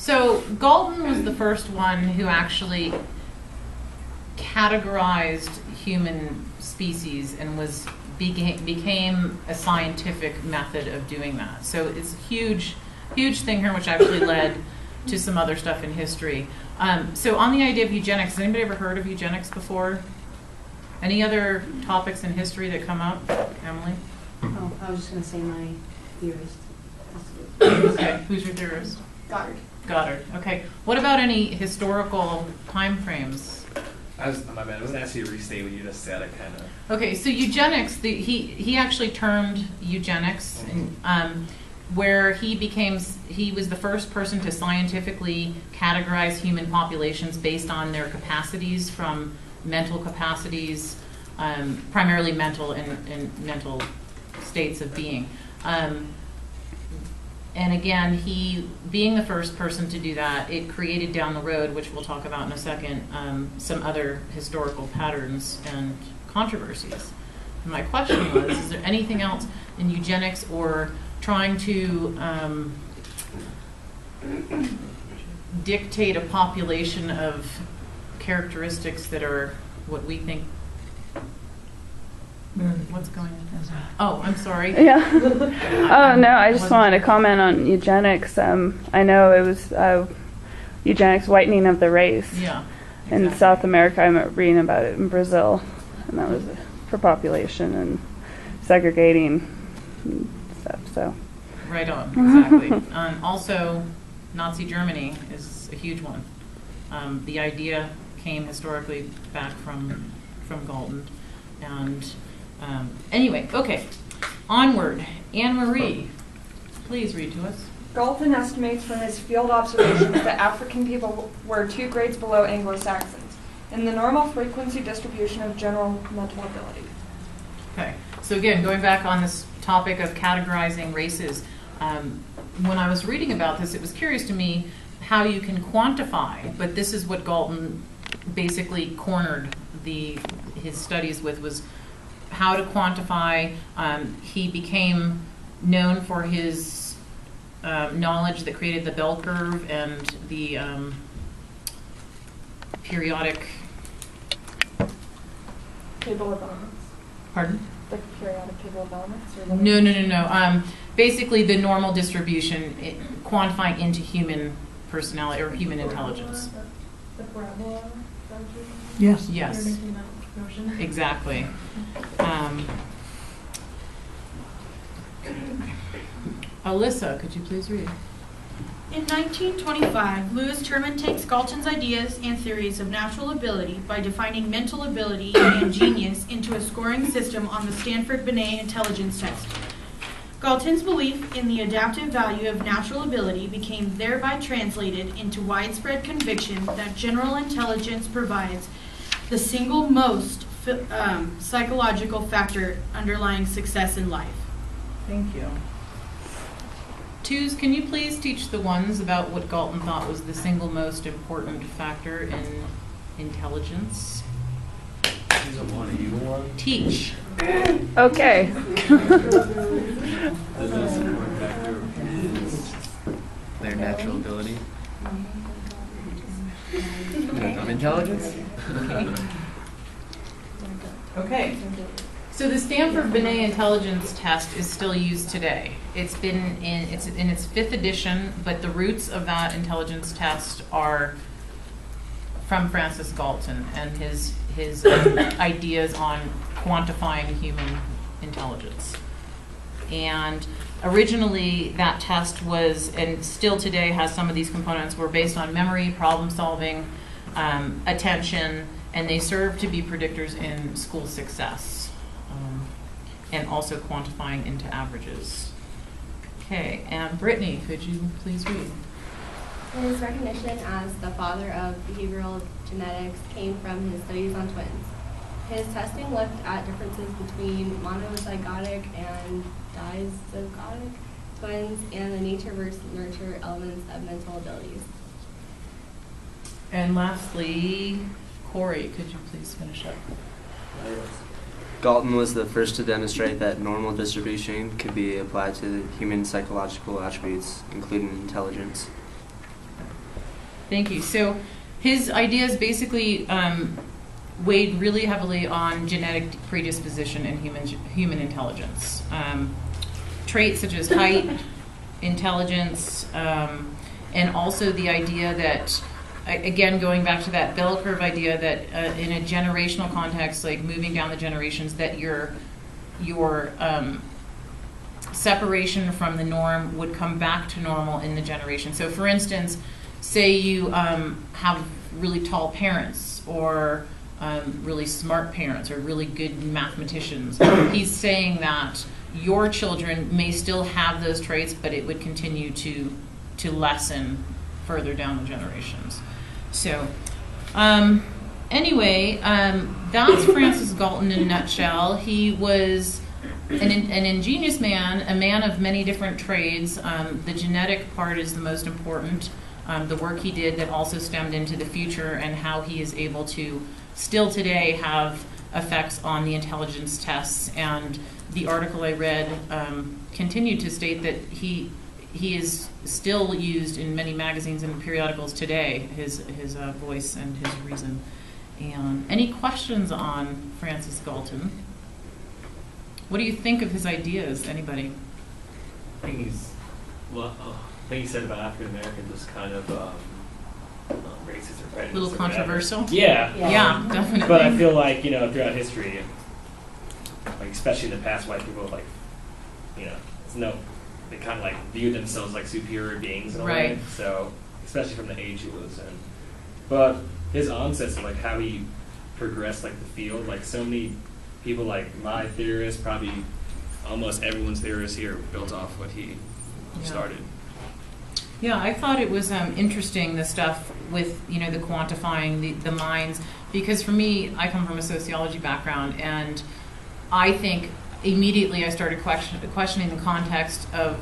So Galton was the first one who actually categorized human species and became a scientific method of doing that. So it's a huge thing here, which actually led to some other stuff in history. So on the idea of eugenics, has anybody ever heard of eugenics before? Any other topics in history that come up? Emily? Oh, I was just going to say my theorist. Okay, who's your theorist? Goddard. Okay. What about any historical time frames? My bad. I was going to ask you to restate what you just said. I kind of. Okay, so eugenics, he actually termed eugenics, where he was the first person to scientifically categorize human populations based on their capacities, from mental capacities, primarily mental and mental states of being. And again, he being the first person to do that, it created down the road, which we'll talk about in a second, some other historical patterns and controversies. And my question was, is there anything else in eugenics or trying to dictate a population of characteristics that are what we think? What's going on? Oh, I'm sorry. Yeah. Oh, no, I just wanted to comment on eugenics. I know it was eugenics, whitening of the race. Yeah. In Exactly. South America, I'm reading about it in Brazil, and that was for population and segregating and stuff. So. Right on, exactly. Also, Nazi Germany is a huge one. The idea came historically back from Galton. And anyway, okay, onward. Anne-Marie, please read to us. Galton estimates from his field observations that African people were 2 grades below Anglo-Saxons in the normal frequency distribution of general mental ability. Okay, so again, going back on this topic of categorizing races, when I was reading about this, it was curious to me how you can quantify, but this is what Galton basically cornered his studies with, was how to quantify. He became known for his knowledge that created the bell curve and the periodic. Table of elements. Pardon? The periodic table of elements? Or the No. Basically, the normal distribution, quantifying into human personality or human intelligence. The parabola? Yes. Yes. Exactly. Alyssa, could you please read? In 1925, Louis Terman takes Galton's ideas and theories of natural ability by defining mental ability and genius into a scoring system on the Stanford-Binet intelligence test. Galton's belief in the adaptive value of natural ability became thereby translated into widespread conviction that general intelligence provides the single most psychological factor underlying success in life. Thank you. Twos, can you please teach the ones about what Galton thought was the single most important factor in intelligence? Teach. Okay. Their natural ability of intelligence. Okay. So the Stanford-Binet intelligence test is still used today. It's in its 5th edition, but the roots of that intelligence test are from Francis Galton and his ideas on quantifying human intelligence. And originally that test was, and still today has some of these components, were based on memory, problem solving, attention, and they serve to be predictors in school success, and also quantifying into averages. Okay, and Brittany, could you please read? His recognition as the father of behavioral genetics came from his studies on twins. His testing looked at differences between monozygotic and dizygotic twins and the nature versus nurture elements of mental abilities. And lastly, Corey, could you please finish up? Galton was the first to demonstrate that normal distribution could be applied to the human psychological attributes, including intelligence. Thank you. So his ideas basically weighed really heavily on genetic predisposition and human intelligence. Traits such as height, intelligence, and also the idea that, again, going back to that bell curve idea that in a generational context, like moving down the generations, that your separation from the norm would come back to normal in the generation. So for instance, say you have really tall parents or really smart parents or really good mathematicians. He's saying that your children may still have those traits, but it would continue to lessen further down the generations. So anyway, that's Francis Galton in a nutshell. He was an ingenious man, a man of many different trades. The genetic part is the most important. The work he did that also stemmed into the future and how he is able to still today have effects on the intelligence tests. And the article I read continued to state that he is still used in many magazines and periodicals today, his voice and his reason. And any questions on Francis Galton? What do you think of his ideas, anybody? I think he said about African Americans was kind of racist or prejudiced. A little or controversial? whatever. Yeah. Yeah, definitely. But I feel like, throughout history, like especially in the past, white people they kind of like viewed themselves like superior beings in a way. So, especially from the age he was in. But his onsets of like how he progressed like the field, like so many people, like my theorists, probably almost everyone's theorists here built off what he started. Yeah, I thought it was interesting, the stuff with, the quantifying the minds, because for me, I come from a sociology background, and I think immediately I started questioning the context of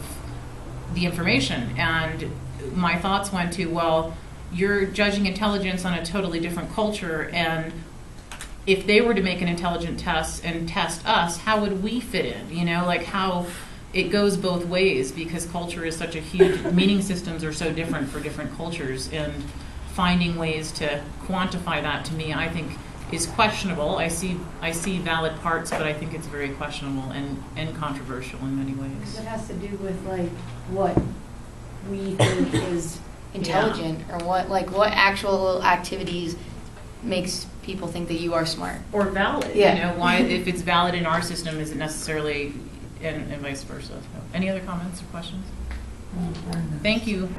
the information, and my thoughts went to, well, you're judging intelligence on a totally different culture, and if they were to make an intelligent test and test us, how would we fit in? Like how it goes both ways, because culture is such a huge, meaning systems are so different for different cultures, and finding ways to quantify that, to me, I think is questionable. I see valid parts, but I think it's very questionable and controversial in many ways. It has to do with like what we think is intelligent, or what actual activities makes people think that you are smart or valid. Yeah. Why, if it's valid in our system, is it necessarily, and vice versa. So, any other comments or questions? Thank you.